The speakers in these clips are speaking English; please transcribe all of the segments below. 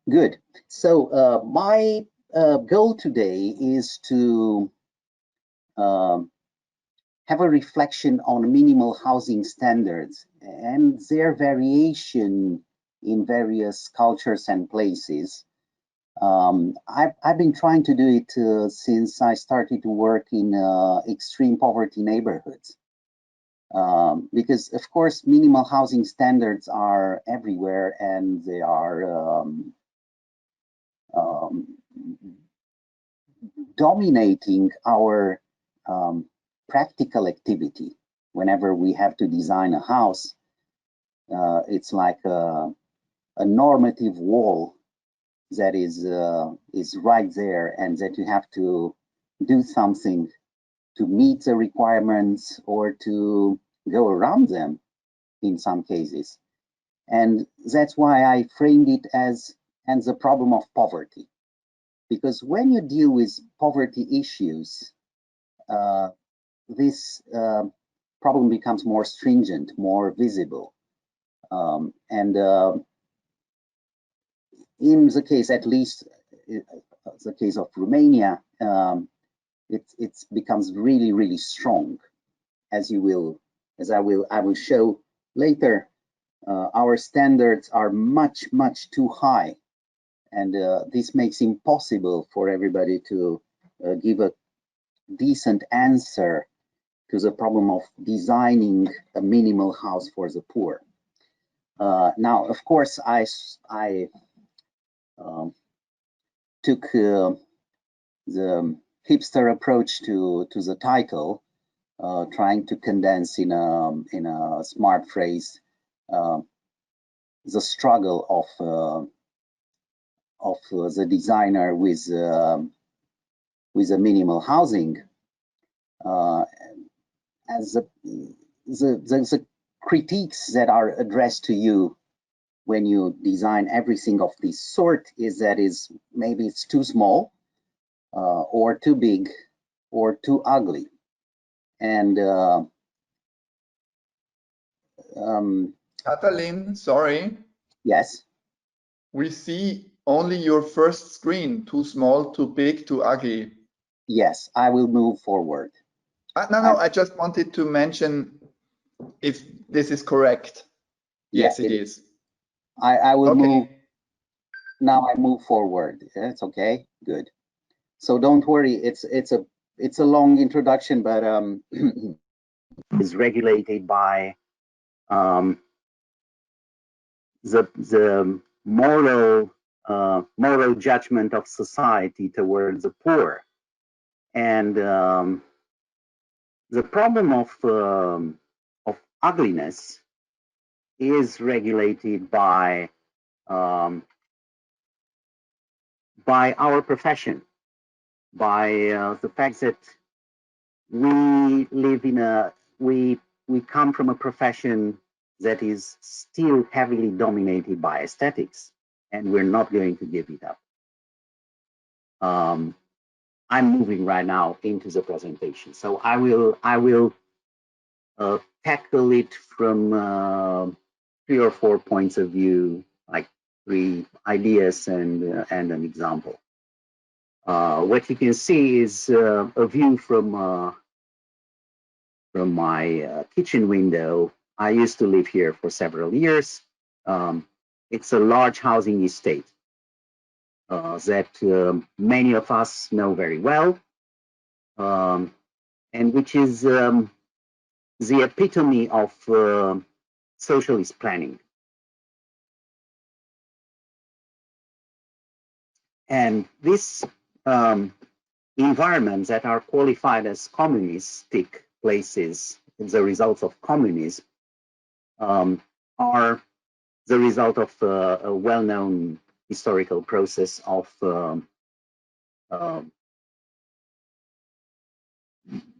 Good. So my goal today is to have a reflection on minimal housing standards and their variation in various cultures and places. I've been trying to do it since I started to work in extreme poverty neighborhoods. Because of course minimal housing standards are everywhere and they are dominating our practical activity. Whenever we have to design a house, it's like a normative wall that is right there, and that you have to do something to meet the requirements or to go around them in some cases. And that's why I framed it as the problem of poverty. Because when you deal with poverty issues, this problem becomes more stringent, more visible. And in the case, at least the case of Romania, it becomes really, really strong, as I will show later. Our standards are much, much too high, and this makes it impossible for everybody to give a decent answer to the problem of designing a minimal house for the poor. Now, of course, I took the hipster approach to the title, trying to condense in a smart phrase the struggle of the designer with a minimal housing, as the critiques that are addressed to you when you design everything of this sort is that maybe it's too small, or too big, or too ugly. And Cătălin, sorry. Yes. We see only your first screen, too small, too big, too ugly. Yes, I will move forward. No, I just wanted to mention if this is correct. Yes, it is. I will move. Now I move forward. It's okay. Good. So don't worry. It's a long introduction, but is regulated by the moral judgment of society towards the poor, and the problem of ugliness is regulated by our profession, by the fact that we live in we come from a profession that is still heavily dominated by aesthetics, and we're not going to give it up. I'm moving right now into the presentation, so I will tackle it from 3 or 4 points of view, like 3 ideas and an example. What you can see is a view from my kitchen window. I used to live here for several years. It's a large housing estate that many of us know very well, and which is the epitome of socialist planning. And these environments that are qualified as communistic places, the results of communism, are the result of a well-known historical process of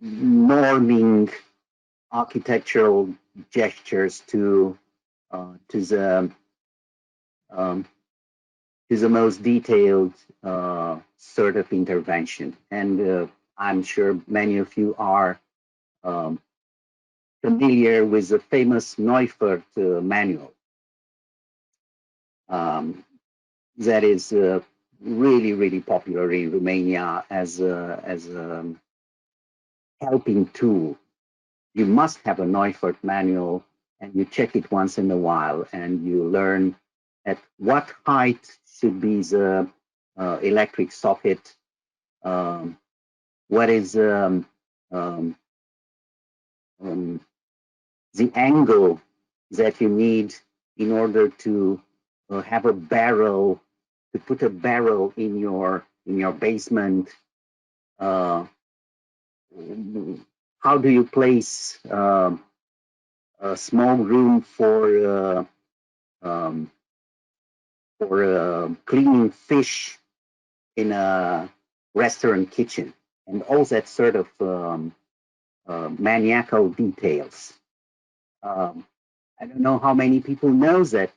norming architectural gestures to the most detailed sort of intervention. And I'm sure many of you are familiar with the famous Neufert manual. that is really, really popular in Romania as a helping tool. You must have a Neufert manual, and you check it once in a while, and you learn at what height should be the electric socket, what is the angle that you need in order to have a barrel, to put a barrel in your basement. How do you place a small room for cleaning fish in a restaurant kitchen, and all that sort of maniacal details. I don't know how many people know that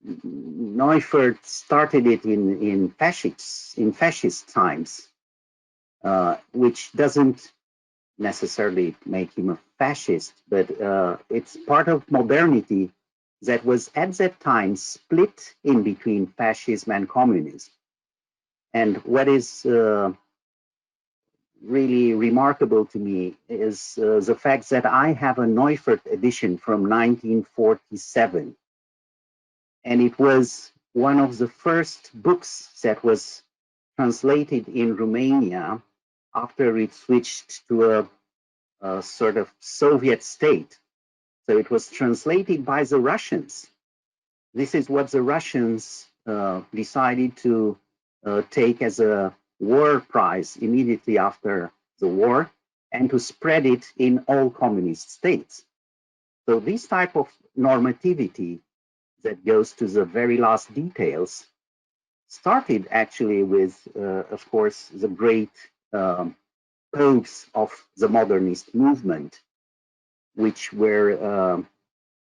Neufert started it in fascist times, which doesn't necessarily make him a fascist, but it's part of modernity that was at that time split in between fascism and communism. And what is really remarkable to me is the fact that I have a Neufert edition from 1947. And it was one of the first books that was translated in Romania after it switched to a sort of Soviet state. So it was translated by the Russians. This is what the Russians decided to take as a war prize immediately after the war, and to spread it in all communist states. So this type of normativity that goes to the very last details started actually with, of course, the great popes of the modernist movement, which were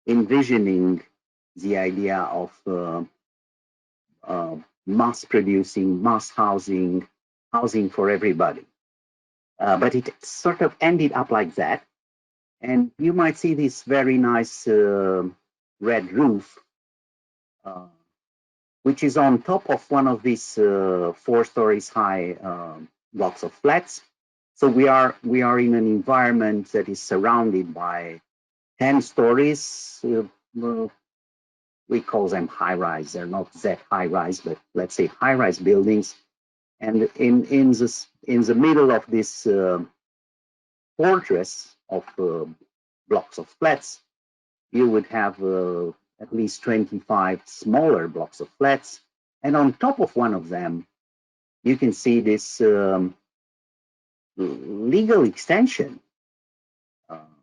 envisioning the idea of mass producing, mass housing for everybody. But it sort of ended up like that. And you might see this very nice red roof, which is on top of one of these 4 stories high blocks of flats. So we are in an environment that is surrounded by 10 stories. We call them high-rise. They're not that high-rise, but let's say high-rise buildings. And in the middle of this fortress of blocks of flats, you would have at least 25 smaller blocks of flats. And on top of one of them, you can see this legal extension.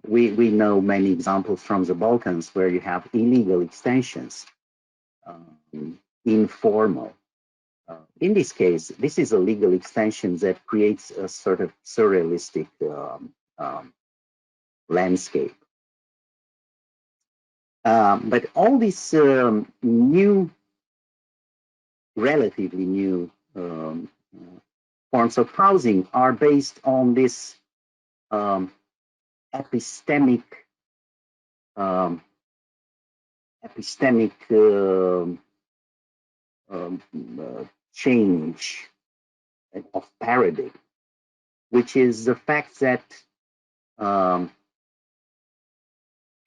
We know many examples from the Balkans where you have illegal extensions, informal. In this case, this is a legal extension that creates a sort of surrealistic landscape. But all these relatively new forms of housing are based on this epistemic change of paradigm, which is the fact that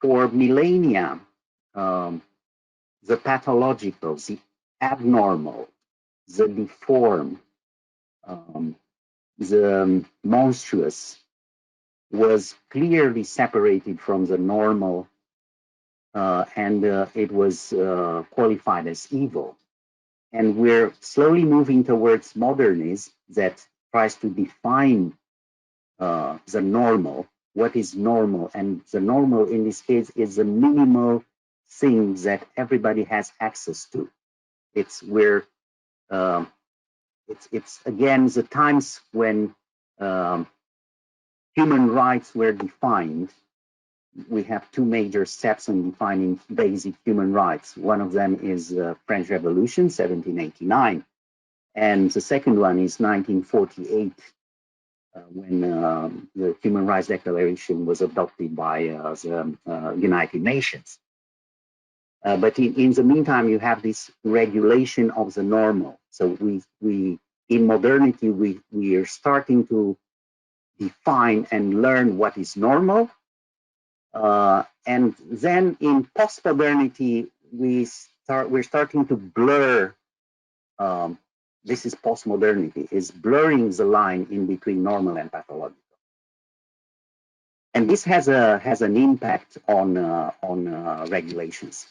for millennia, the pathological, the abnormal, the deformed, the monstrous was clearly separated from the normal, and it was qualified as evil. And we're slowly moving towards modernism that tries to define the normal, what is normal. And the normal in this case is the minimal thing that everybody has access to. It's where it's again the times when human rights were defined. We have 2 major steps in defining basic human rights. One of them is French Revolution, 1789. And the second one is 1948, when the Human Rights Declaration was adopted by the United Nations. But in the meantime, you have this regulation of the normal. So we in modernity, we are starting to define and learn what is normal. And then in post-modernity, we're starting to blur. This is post-modernity, is blurring the line in between normal and pathological. And this has an impact on regulations,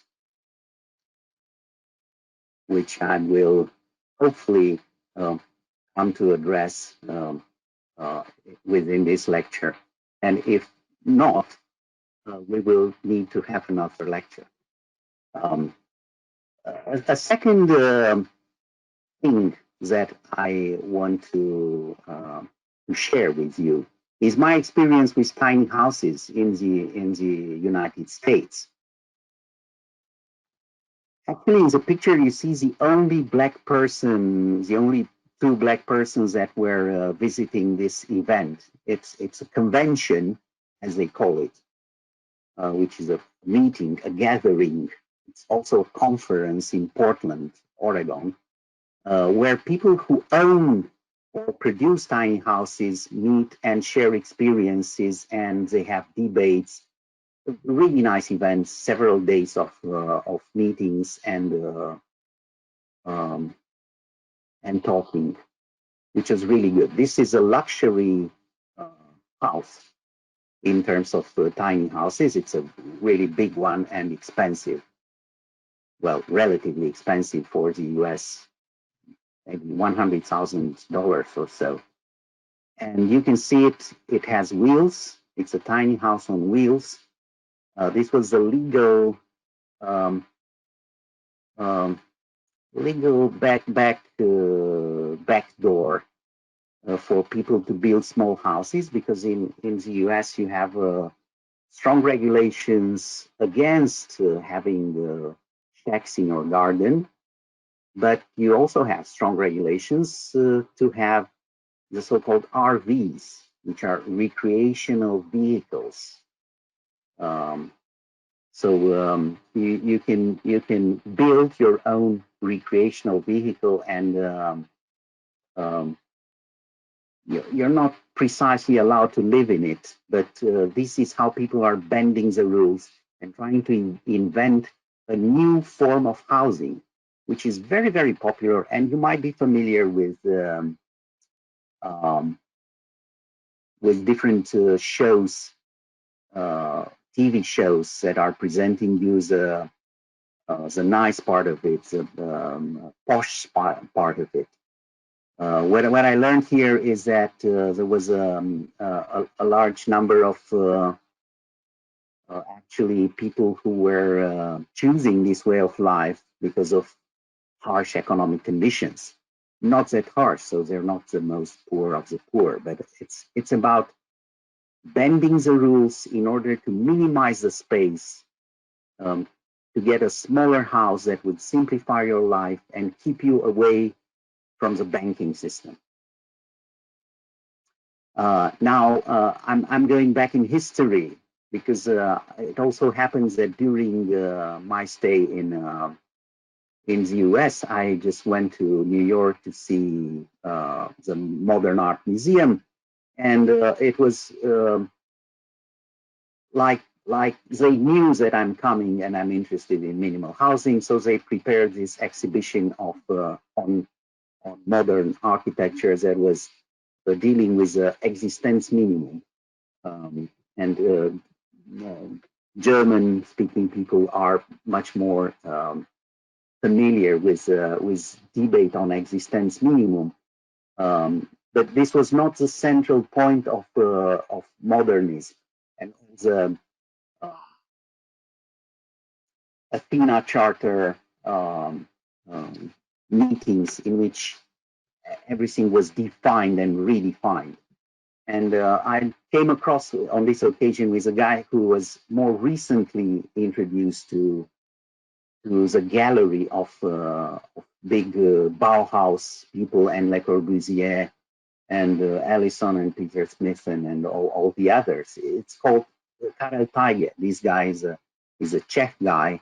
which I will hopefully come to address within this lecture. And if not, we will need to have another lecture. A second thing that I want to share with you is my experience with tiny houses in the United States. Actually, in the picture, you see the only black person, the only two black persons that were visiting this event. It's a convention, as they call it, which is a meeting, a gathering. It's also a conference in Portland, Oregon, where people who own or produce tiny houses meet and share experiences, and they have debates. Really nice events, several days of meetings and talking, which is really good. This is a luxury house in terms of tiny houses. It's a really big one and expensive. Well, relatively expensive for the US, maybe $100,000 or so. And you can see it. It has wheels. It's a tiny house on wheels. This was the legal back door for people to build small houses, because in the US you have strong regulations against having shacks in your garden, but you also have strong regulations to have the so-called RVs, which are recreational vehicles. So you can build your own recreational vehicle, and you're not precisely allowed to live in it, but this is how people are bending the rules and trying to invent a new form of housing, which is very, very popular. And you might be familiar with different shows, TV shows that are presenting you the nice part of it, the posh part of it. What I learned here is that there was a large number of actually people who were choosing this way of life because of harsh economic conditions. Not that harsh, so they're not the most poor of the poor, but it's about bending the rules in order to minimize the space, to get a smaller house that would simplify your life and keep you away from the banking system. Now, I'm going back in history, because it also happens that during my stay in the US, I just went to New York to see the Modern Art Museum, and it was like they knew that I'm coming and I'm interested in minimal housing, so they prepared this exhibition of on modern architecture that was dealing with existence minimum, and German-speaking people are much more familiar with debate on existence minimum, but this was not the central point of modernism. And the Athena Charter meetings in which everything was defined and redefined. And I came across on this occasion with a guy who was more recently introduced to the gallery of big Bauhaus people and Le Corbusier and Allison and Peter Smith and all the others. It's called Karel Teige. This guy is a Czech guy,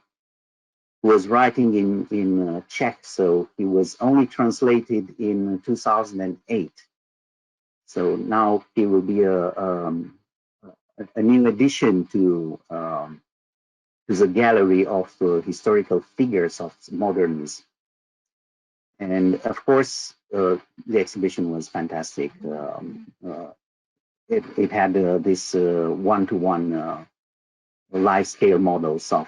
was writing in Czech, so he was only translated in 2008. So now he will be a new addition to the gallery of historical figures of modernism. And of course, the exhibition was fantastic. It had this one-to-one life-scale models of,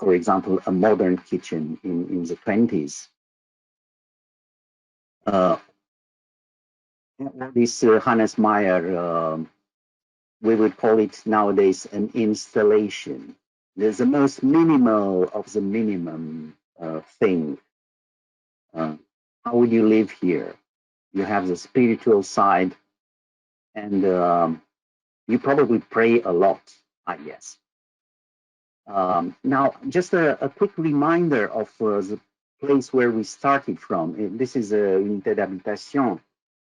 for example, a modern kitchen in the 20s. This Hannes Meyer, we would call it nowadays an installation. There's the most minimal of the minimum thing. How would you live here? You have the spiritual side, and you probably pray a lot, I guess. Now, just a quick reminder of the place where we started from. This is a unité d'habitation,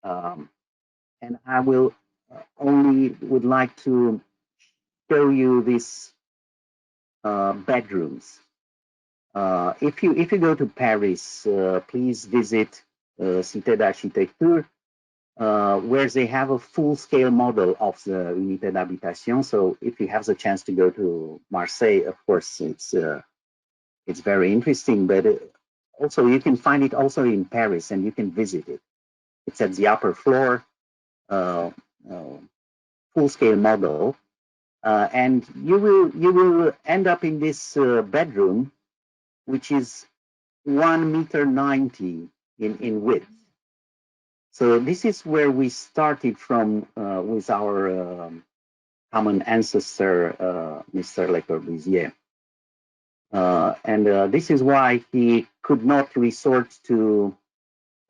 and I will only would like to show you these bedrooms. If you go to Paris, please visit Cité d'Architecture, where they have a full-scale model of the unité d'habitation. So if you have the chance to go to Marseille, of course, it's very interesting. But also you can find it also in Paris, and you can visit it. It's at the upper floor, full-scale model, and you will end up in this bedroom, which is 1.90 m in width. So this is where we started from with our common ancestor, Mr. Le Corbusier. And this is why he could not resort to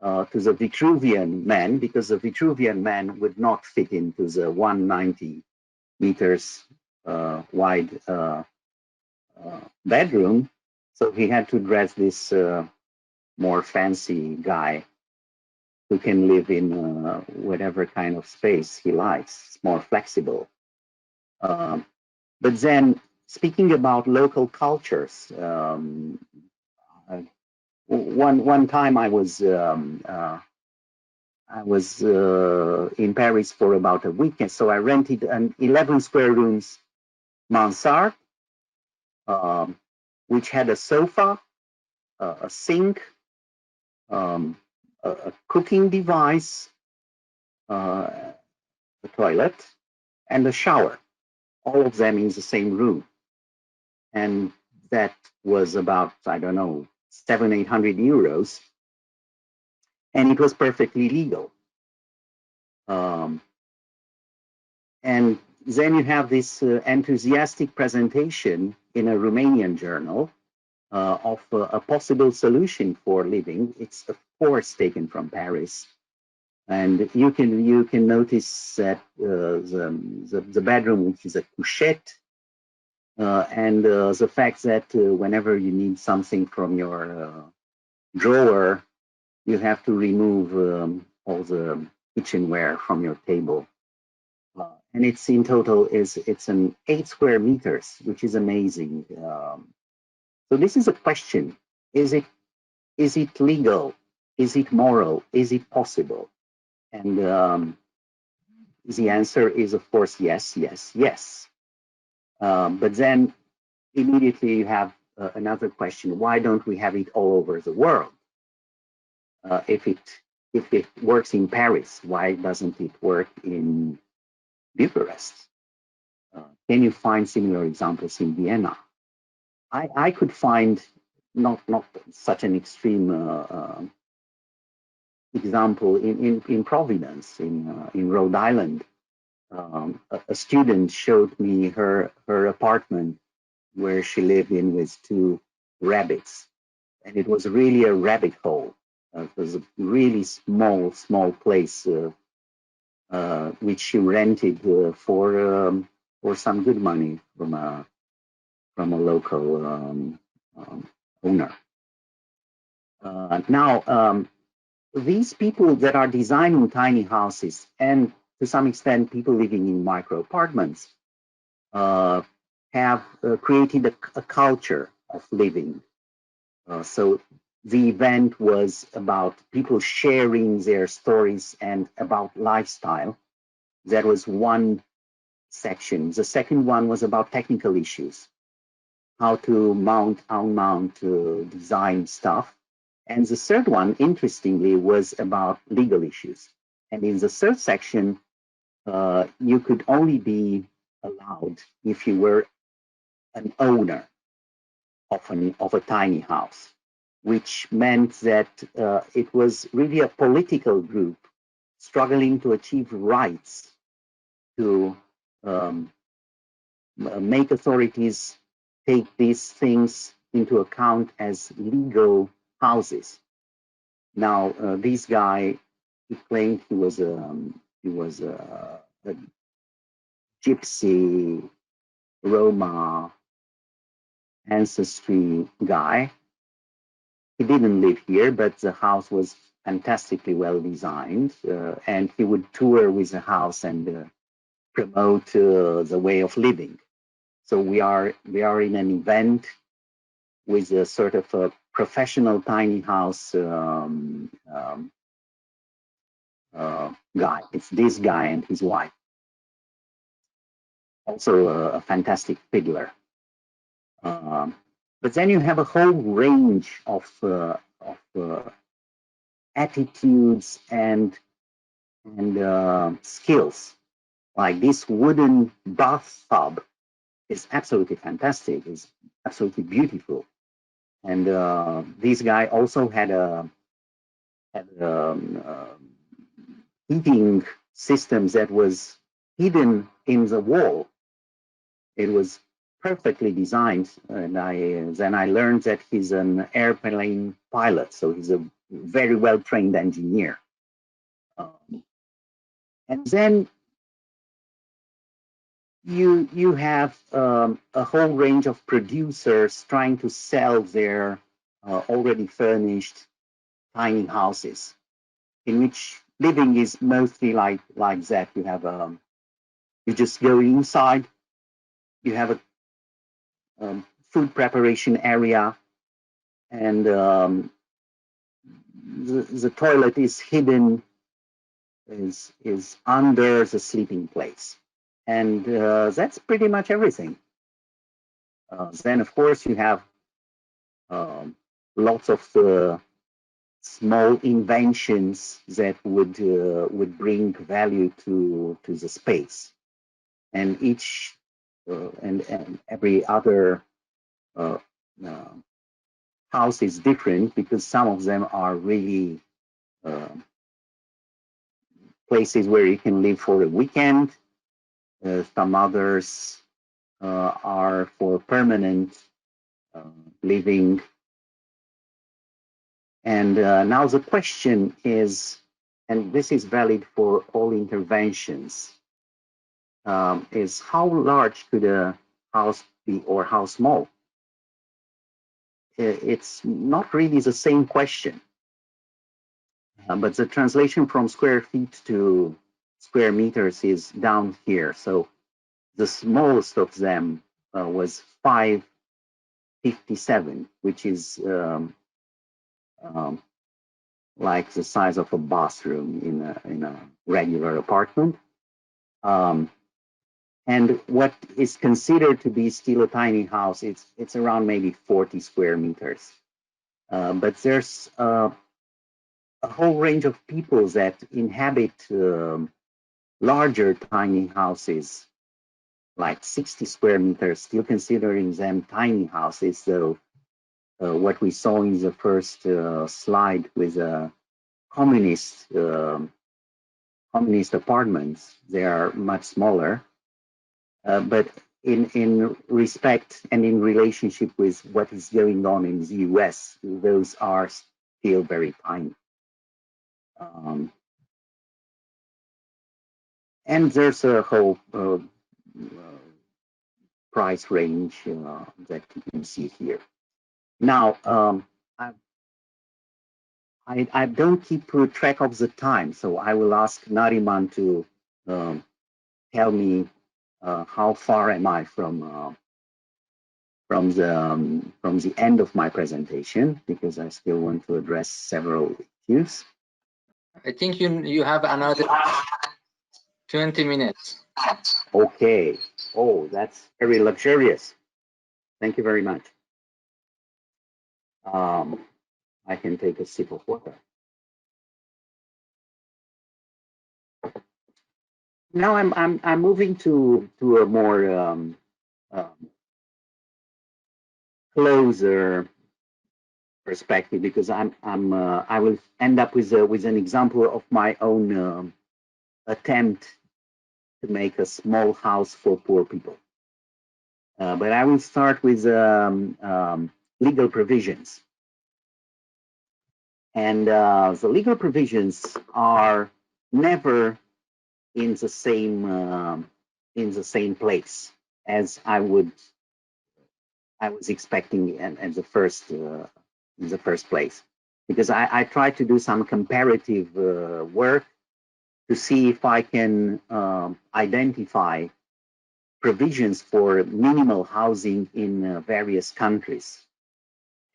the Vitruvian man, because the Vitruvian man would not fit into the 190 meters wide bedroom. So he had to dress this more fancy guy who can live in whatever kind of space he likes. It's more flexible. But then, speaking about local cultures, one time I was in Paris for about a weekend, so I rented an 11 square rooms mansard, which had a sofa, a sink, a cooking device, a toilet, and a shower, all of them in the same room. And that was about, I don't know, 700-800 euros. And it was perfectly legal. And then you have this enthusiastic presentation in a Romanian journal of a possible solution for living. It's of course taken from Paris, and you can notice that the bedroom, which is a couchette, and the fact that whenever you need something from your drawer, you have to remove all the kitchenware from your table. And it's in total it's an 8 square meters, which is amazing. So this is a question: is it legal? Is it moral? Is it possible? And the answer is, of course, yes, yes, yes. But then immediately you have another question: why don't we have it all over the world? If it works in Paris, why doesn't it work in Bucharest? Can you find similar examples in Vienna? I could find not such an extreme example in Providence, in Rhode Island. A student showed me her apartment where she lived in with 2 rabbits, and it was really a rabbit hole. It was a really small place which she rented for some good money from a local owner. Now, these people that are designing tiny houses, and to some extent people living in micro apartments, have created a culture of living. So the event was about people sharing their stories and about lifestyle. That was one section. The second one was about technical issues, how to mount, unmount, design stuff. And the third one, interestingly, was about legal issues. And in the third section, you could only be allowed if you were an owner of a tiny house, which meant that it was really a political group struggling to achieve rights to make authorities take these things into account as legal houses. Now, this guy, he claimed he was a gypsy, Roma ancestry guy. He didn't live here, but the house was fantastically well designed, and he would tour with the house and promote the way of living. So we are in an event with a sort of a professional tiny house guy. It's this guy and his wife. Also a fantastic fiddler. But then you have a whole range of attitudes and skills. Like this wooden bathtub is absolutely fantastic. It's absolutely beautiful. And this guy also had a heating system that was hidden in the wall. It was perfectly designed, and then I learned that he's an airplane pilot, so he's a very well-trained engineer. And then you have a whole range of producers trying to sell their already furnished tiny houses, in which living is mostly like that. You have you just go inside. You have a food preparation area, and the toilet is hidden, is under the sleeping place, and that's pretty much everything. Then, of course, you have lots of small inventions that would bring value to the space, and each and every other house is different, because some of them are really places where you can live for a weekend. Some others are for permanent living. And now the question is, and this is valid for all interventions, is how large could a house be, or how small? It's not really the same question, but the translation from square feet to square meters is down here. So the smallest of them was 557, which is like the size of a bathroom in a regular apartment. And what is considered to be still a tiny house, it's around maybe 40 square meters. But there's a whole range of people that inhabit larger tiny houses, like 60 square meters, still considering them tiny houses. So what we saw in the first slide with communist apartments, they are much smaller. But in respect and in relationship with what is going on in the US, those are still very tiny. And there's a whole price range that you can see here. Now, I don't keep track of the time, so I will ask Nariman to tell me how far am I from the end of my presentation, because I still want to address several issues. I think you have another 20 minutes. Okay. Oh, that's very luxurious. Thank you very much. I can take a sip of water. Now I'm moving to a more closer perspective, because I will end up with an example of my own attempt to make a small house for poor people. But I will start with legal provisions. And the legal provisions are never in the same place as I was expecting in the first place, because I tried to do some comparative work to see if I can identify provisions for minimal housing in various countries.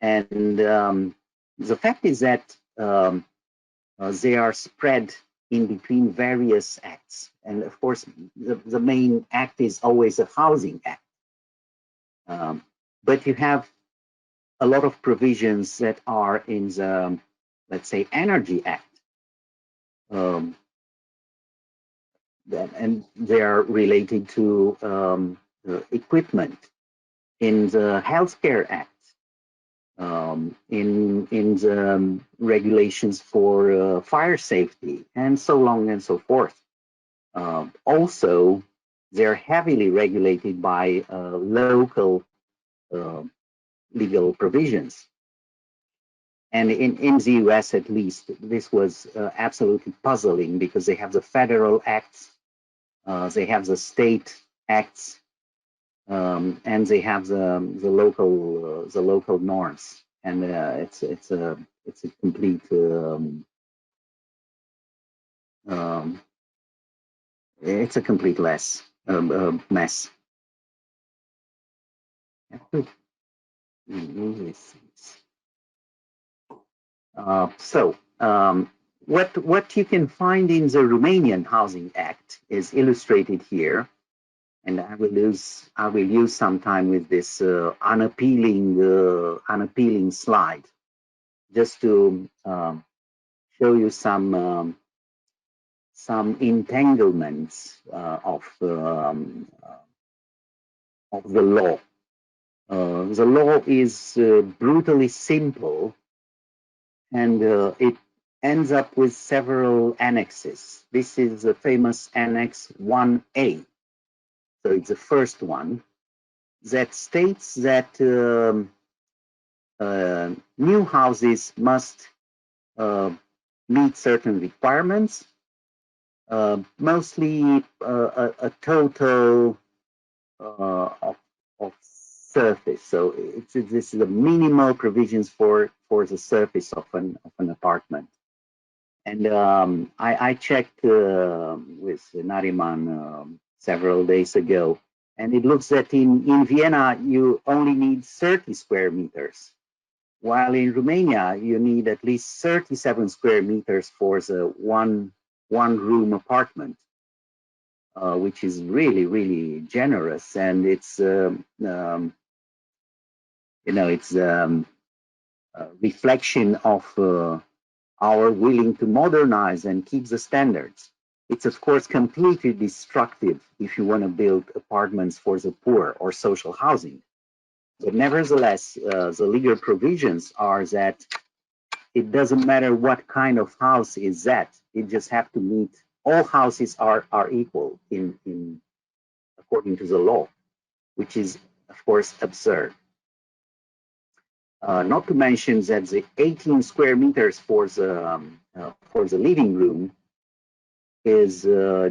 And the fact is that they are spread in between various acts. And of course, the main act is always a housing act. But you have a lot of provisions that are in the, let's say, Energy Act. And they are related to equipment. In the Healthcare Act, in the regulations for fire safety, and so on and so forth. Also, they're heavily regulated by local legal provisions. And in the US, at least, this was absolutely puzzling, because they have the federal acts, they have the state acts, and they have the local norms, and it's a complete it's a complete mess. What you can find in the Romanian Housing Act is illustrated here. And I will use some time with this unappealing slide, just to show you some entanglements of the law. The law is brutally simple, and it ends up with several annexes. This is the famous Annex 1A. So it's the first one that states that new houses must meet certain requirements, mostly a total of surface. So this is the minimal provisions for the surface of an apartment. And I checked with Nariman several days ago, and it looks that in Vienna you only need 30 square meters, while in Romania you need at least 37 square meters for the one room apartment, which is really generous. And it's it's a reflection of our willing to modernize and keep the standards. It's of course completely destructive if you want to build apartments for the poor or social housing. But nevertheless, the legal provisions are that it doesn't matter what kind of house is that. It just have to meet, all houses are equal in according to the law, which is of course absurd. Not to mention that the 18 square meters for the living room is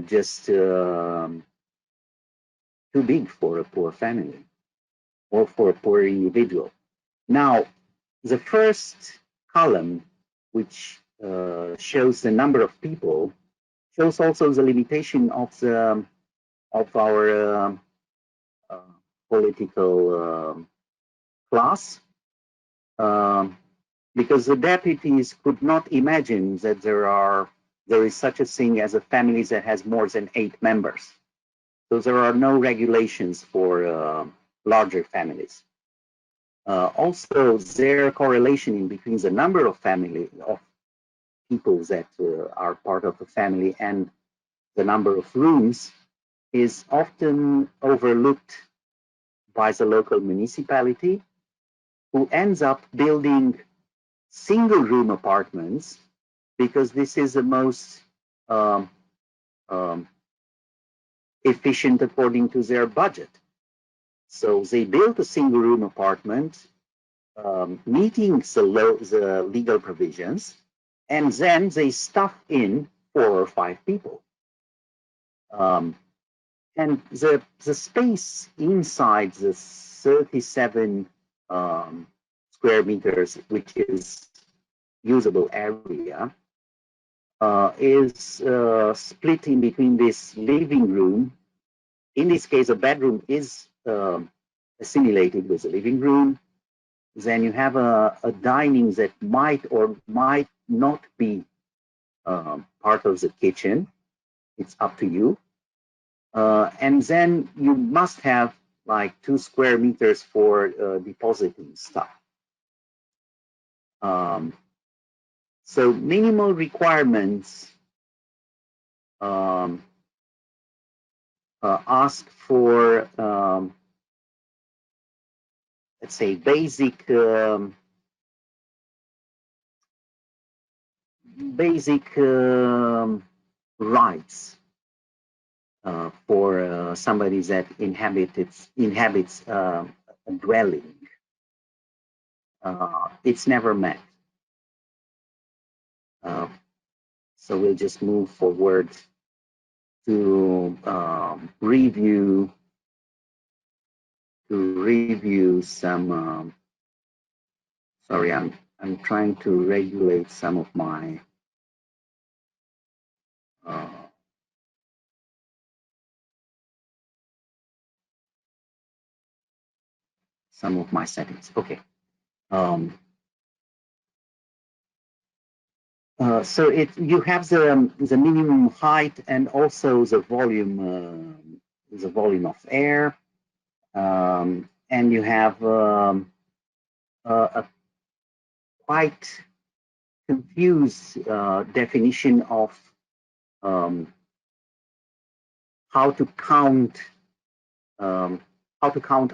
just too big for a poor family or for a poor individual. Now, the first column, which shows the number of people, shows also the limitation of our political class, because the deputies could not imagine that there is such a thing as a family that has more than 8 members. So there are no regulations for larger families. Also, their correlation in between the number of people that are part of the family and the number of rooms is often overlooked by the local municipality, who ends up building single room apartments because this is the most efficient according to their budget. So they built a single room apartment meeting the legal provisions, and then they stuff in 4 or 5 people. And the space inside the 37 square meters, which is usable area, is split in between this living room. In this case, a bedroom is assimilated with a living room. Then you have a dining that might or might not be part of the kitchen. It's up to you. And then you must have like 2 square meters for depositing stuff. So minimal requirements ask for, let's say, basic rights for somebody that inhabits a dwelling. It's never met. So we'll just move forward to review some. Sorry, I'm trying to regulate some of my settings. Okay. So you have the minimum height and also the volume of air, and you have a quite confused definition of how to count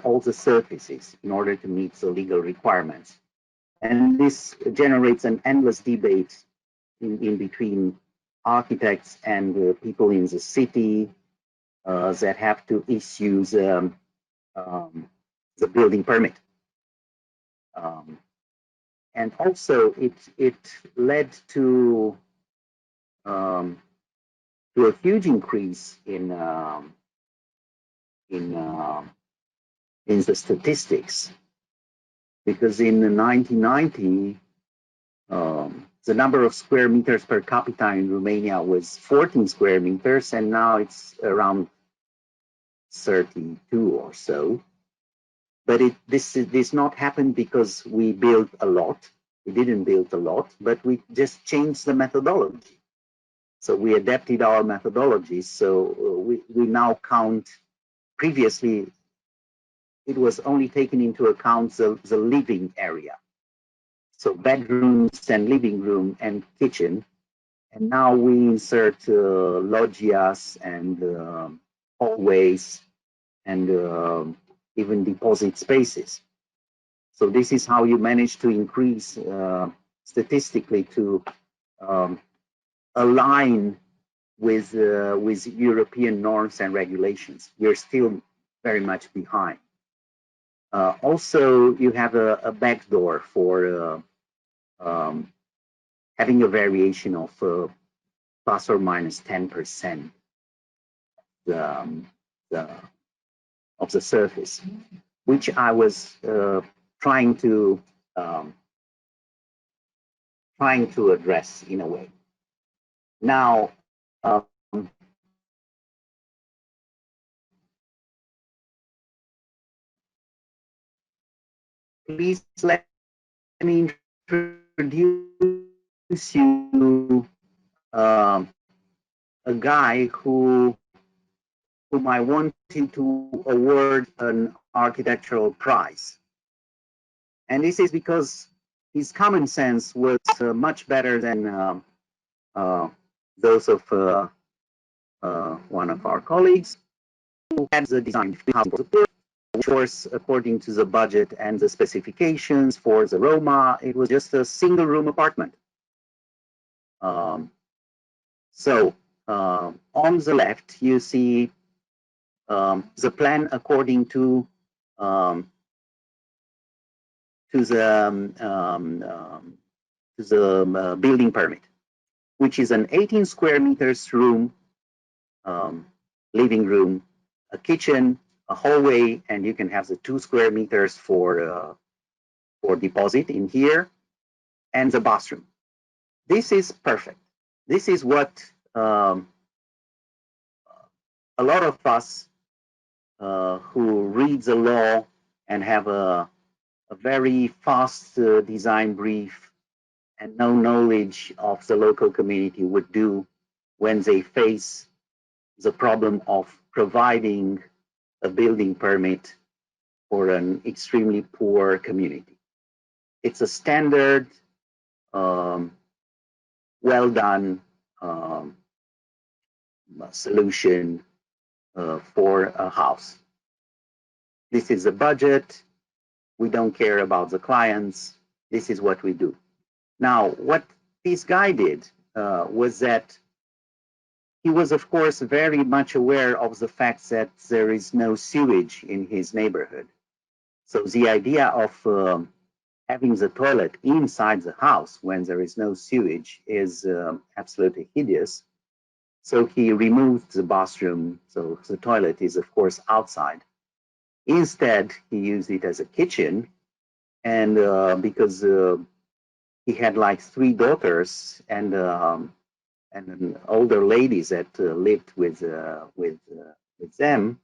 all the surfaces in order to meet the legal requirements, and this generates an endless debate in between architects and people in the city that have to issue the building permit. And also it led to a huge increase in the statistics, because in 1990 the number of square meters per capita in Romania was 14 square meters, and now it's around 32 or so. But this did not happen because we built a lot. We didn't build a lot, but we just changed the methodology. So we adapted our methodology. So we now count. Previously, it was only taken into account the living area. So bedrooms and living room and kitchen. And now we insert loggias and hallways and even deposit spaces. So this is how you manage to increase statistically to align with European norms and regulations. We're still very much behind. Also, you have a backdoor for having a variation of plus or minus 10% of the surface, which I was trying to address in a way. Now, please let me introduce you a guy whom I wanted to award an architectural prize. And this is because his common sense was much better than those of one of our colleagues who had the design house for the poor. Of course, according to the budget and the specifications for the Roma, it was just a single room apartment. So on the left, you see the plan according to the building permit, which is an 18 square meters room, living room, a kitchen, a hallway, and you can have the 2 square meters for deposit in here, and the bathroom. This is perfect. This is what a lot of us who read the law and have a very fast design brief and no knowledge of the local community would do when they face the problem of providing a building permit for an extremely poor community. It's a standard, well done solution for a house. This is the budget. We don't care about the clients. This is what we do. Now, what this guy did was that he was, of course, very much aware of the fact that there is no sewage in his neighborhood. So the idea of having the toilet inside the house when there is no sewage is absolutely hideous. So he removed the bathroom. So the toilet is, of course, outside. Instead, he used it as a kitchen. And because he had like 3 daughters and an older ladies that lived with them,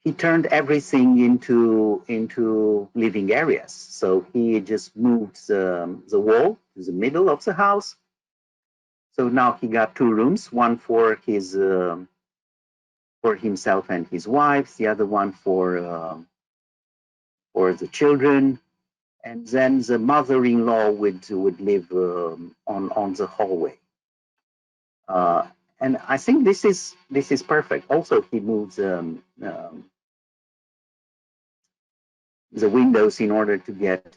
he turned everything into living areas. So he just moved the wall to the middle of the house. So now he got 2 rooms, one for his for himself and his wife, the other one for the children, and then the mother-in-law would live on the hallway. And I think this is perfect. Also, he moves the windows in order to get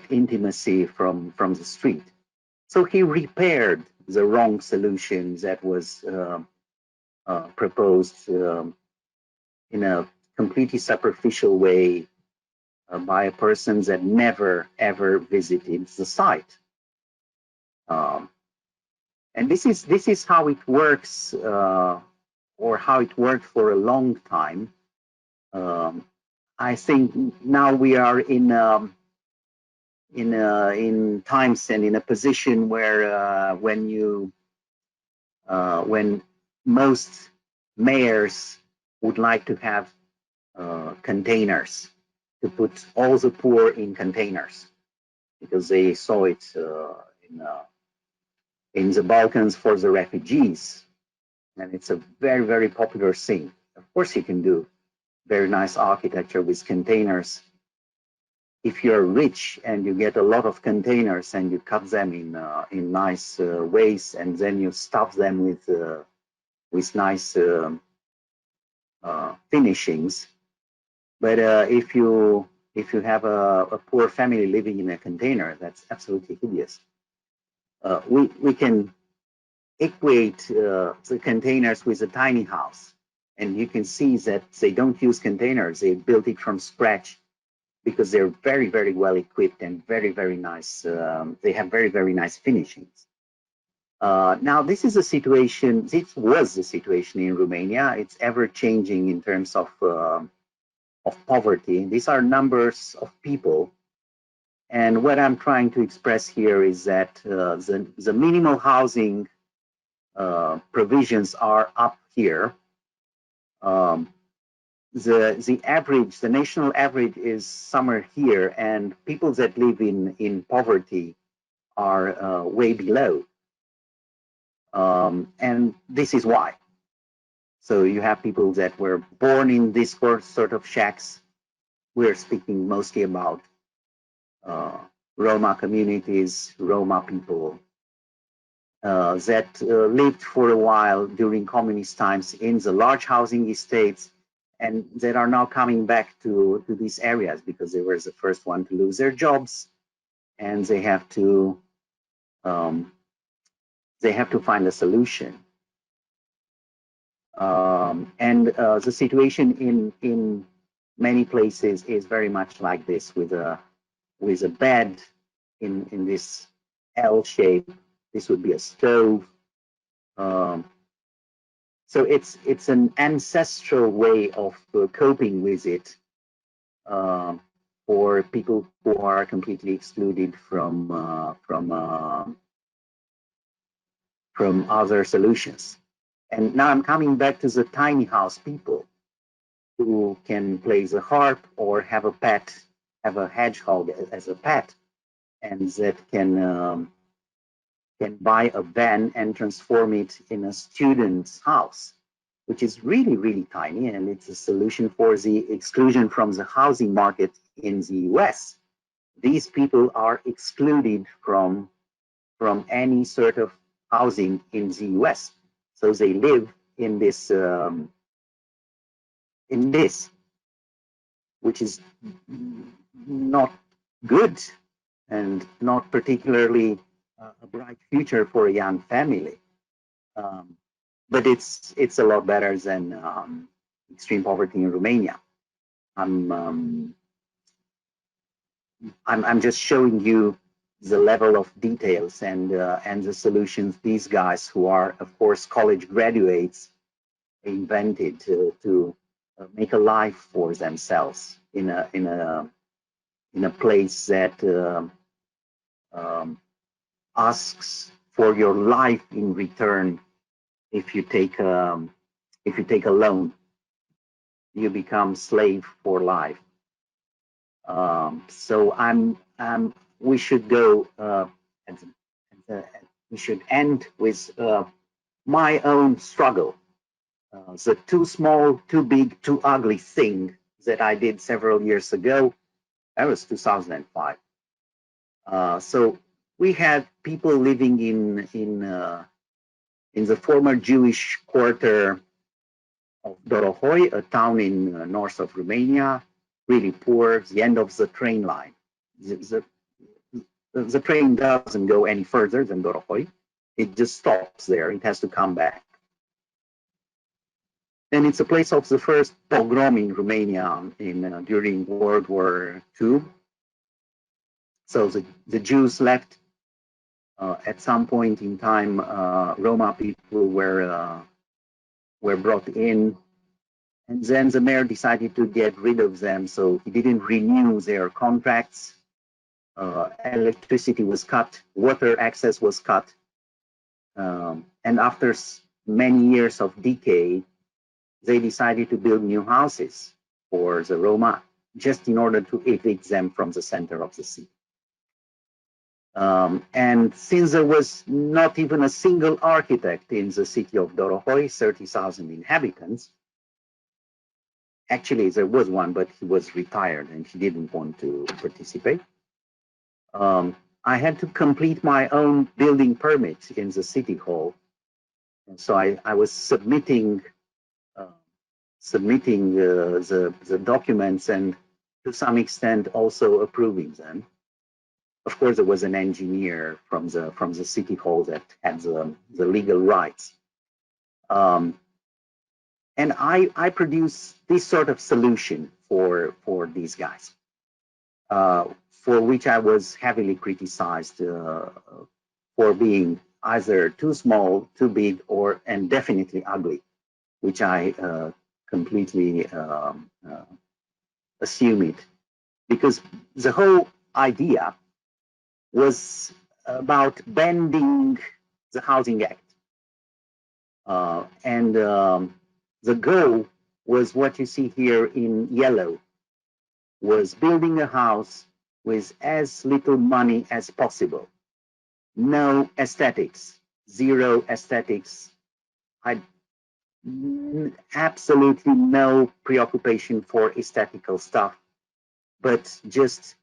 intimacy from the street. So he repaired the wrong solution that was proposed in a completely superficial way by a person that never ever visited the site. And this is how it works, or how it worked for a long time. I think now we are in times and in a position where when most mayors would like to have containers, to put all the poor in containers, because they saw it in the Balkans for the refugees, and it's a very, very popular thing. Of course, you can do very nice architecture with containers. If you're rich and you get a lot of containers and you cut them in nice ways, and then you stuff them with nice finishings. But if you have a poor family living in a container, that's absolutely hideous. We can equate the containers with a tiny house, and you can see that they don't use containers. They built it from scratch because they're very, very well equipped and very, very nice. They have very, very nice finishings. Now, this is a situation. This was the situation in Romania. It's ever changing in terms of poverty. These are numbers of people. And what I'm trying to express here is that the minimal housing provisions are up here. the average, the national average is somewhere here, and people that live in poverty are way below. And this is why. So you have people that were born in this sort of shacks. We're speaking mostly about Roma communities, Roma people that lived for a while during communist times in the large housing estates, and that are now coming back to these areas because they were the first one to lose their jobs, and they have to find a solution. And the situation in many places is very much like this, with a bed in this L shape. This would be a stove. So it's an ancestral way of coping with it for people who are completely excluded from other solutions. And now I'm coming back to the tiny house people who can play the harp or have a pet, have a hedgehog as a pet, and that can buy a van and transform it in a student's house, which is really, really tiny, and it's a solution for the exclusion from the housing market in the US. These people are excluded from any sort of housing in the US. So they live in this, which is not good and not particularly a bright future for a young family. But it's a lot better than extreme poverty in Romania. I'm just showing you the level of details and the solutions these guys, who are of course college graduates, invented to make a life for themselves in a place that asks for your life in return. If you take a loan, you become slave for life. So we should go. We should end with my own struggle. The too small, too big, too ugly thing that I did several years ago. That was 2005. So we had people living in the former Jewish quarter of Dorohoi, a town in north of Romania, really poor, the end of the train line. The train doesn't go any further than Dorohoi. It just stops there. It has to come back. And it's a place of the first pogrom in Romania during World War II. So the Jews left. At some point in time, Roma people were brought in, and then the mayor decided to get rid of them, so he didn't renew their contracts. Electricity was cut, water access was cut, and after many years of decay, they decided to build new houses for the Roma, just in order to evict them from the center of the city. And since there was not even a single architect in the city of Dorohoi, 30,000 inhabitants, actually there was one, but he was retired and he didn't want to participate. I had to complete my own building permit in the city hall. And so I was submitting the documents, and to some extent also approving them. Of course, there was an engineer from the city hall that had the legal rights. And I produced this sort of solution for these guys, for which I was heavily criticized for being either too small, too big, and definitely ugly, which I completely assume it, because the whole idea was about bending the Housing Act. And the goal was what you see here in yellow, was building a house with as little money as possible. No aesthetics, zero aesthetics. Absolutely no preoccupation for aesthetical stuff, but just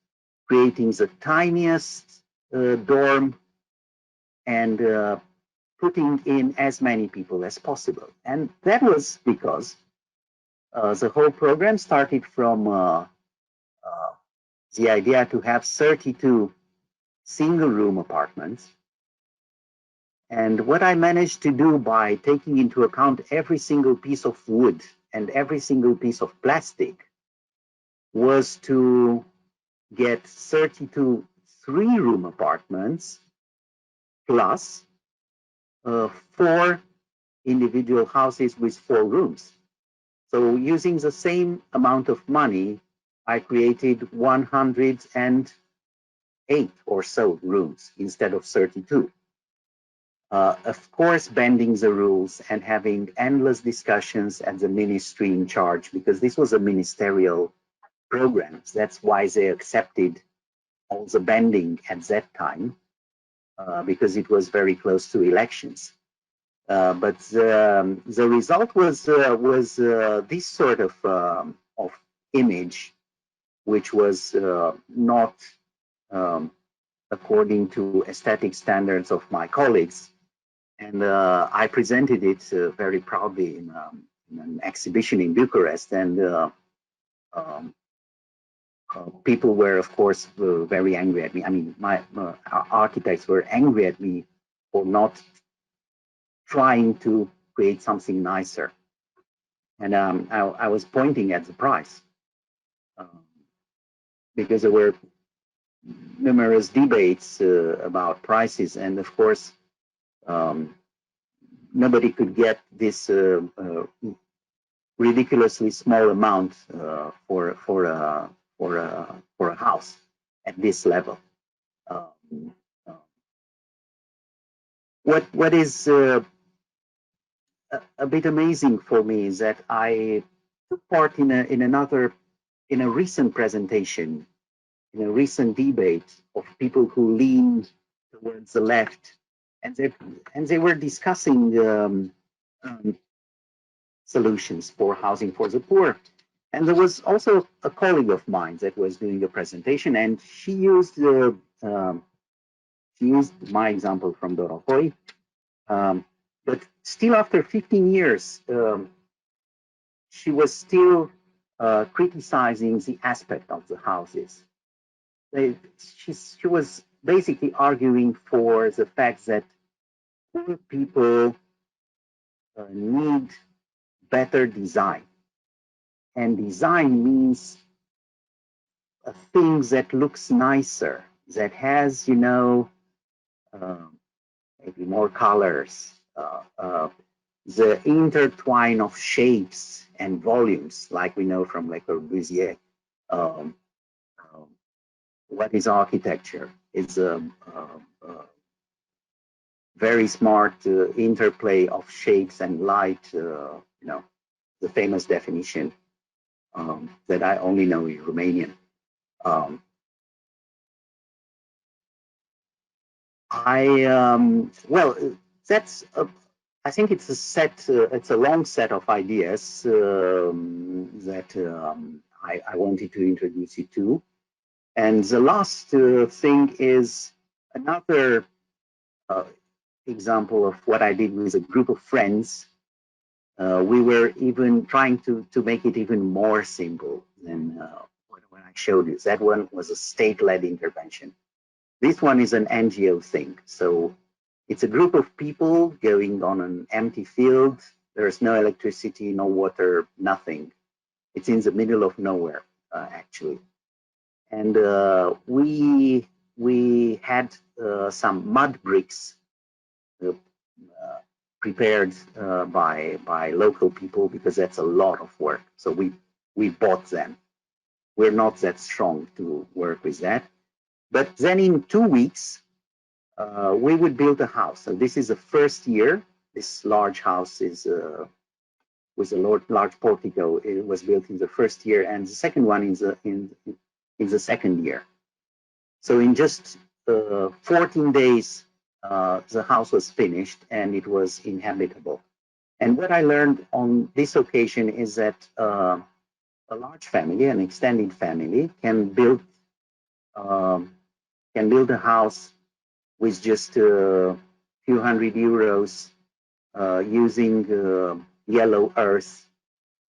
creating the tiniest dorm and putting in as many people as possible. And that was because the whole program started from the idea to have 32 single-room apartments. And what I managed to do by taking into account every single piece of wood and every single piece of plastic was to get 32 three-room apartments plus 4 individual houses with 4 rooms. So using the same amount of money, I created 108 or so rooms instead of 32. Of course, bending the rules and having endless discussions at the ministry in charge, because this was a ministerial program. That's why they accepted all the bending at that time, because it was very close to elections. But the result was this sort of image, which was not according to aesthetic standards of my colleagues. And I presented it very proudly in an exhibition in Bucharest. And people were, of course, very angry at me. I mean, my architects were angry at me for not trying to create something nicer. And I was pointing at the price because there were numerous debates about prices. And of course, nobody could get this ridiculously small amount for a house at this level. What is a bit amazing for me is that I took part in a recent presentation, in a recent debate of people who leaned towards the left, and they were discussing solutions for housing for the poor. And there was also a colleague of mine that was doing a presentation, and she used my example from Dorohoi. But still, after 15 years, she was still criticizing the aspect of the houses. She was basically arguing for the fact that poor people need better design. And design means a thing that looks nicer, that has, you know, maybe more colors, the intertwine of shapes and volumes, like we know from Le Corbusier. What is architecture? It's a very smart interplay of shapes and light, you know, the famous definition that I only know in Romanian. Well, that's I think it's a set, it's a long set of ideas that I wanted to introduce you to. And the last thing is another example of what I did with a group of friends. We were even trying to make it even more simple than what I showed you. That one was a state-led intervention. This one is an NGO thing. So it's a group of people going on an empty field. There's no electricity, no water, nothing. It's in the middle of nowhere, actually. And we had some mud bricks prepared by local people, because that's a lot of work. So we bought them. We're not that strong to work with that. But then in 2 weeks, we would build a house. So this is the first year. This large house is with a large portico. It was built in the first year, and the second one in the second year. So in just 14 days, the house was finished and it was inhabitable. And what I learned on this occasion is that a large family, an extended family, can build a house with just a few €100 using yellow earth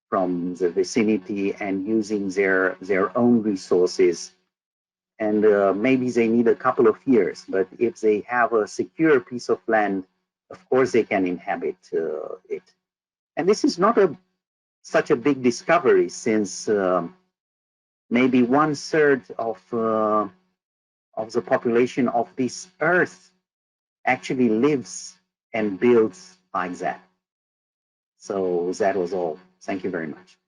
from the vicinity and using their own resources. And maybe they need a couple of years, but if they have a secure piece of land, of course they can inhabit it. And this is not such a big discovery, since maybe 1/3 of the population of this earth actually lives and builds like that. So that was all. Thank you very much.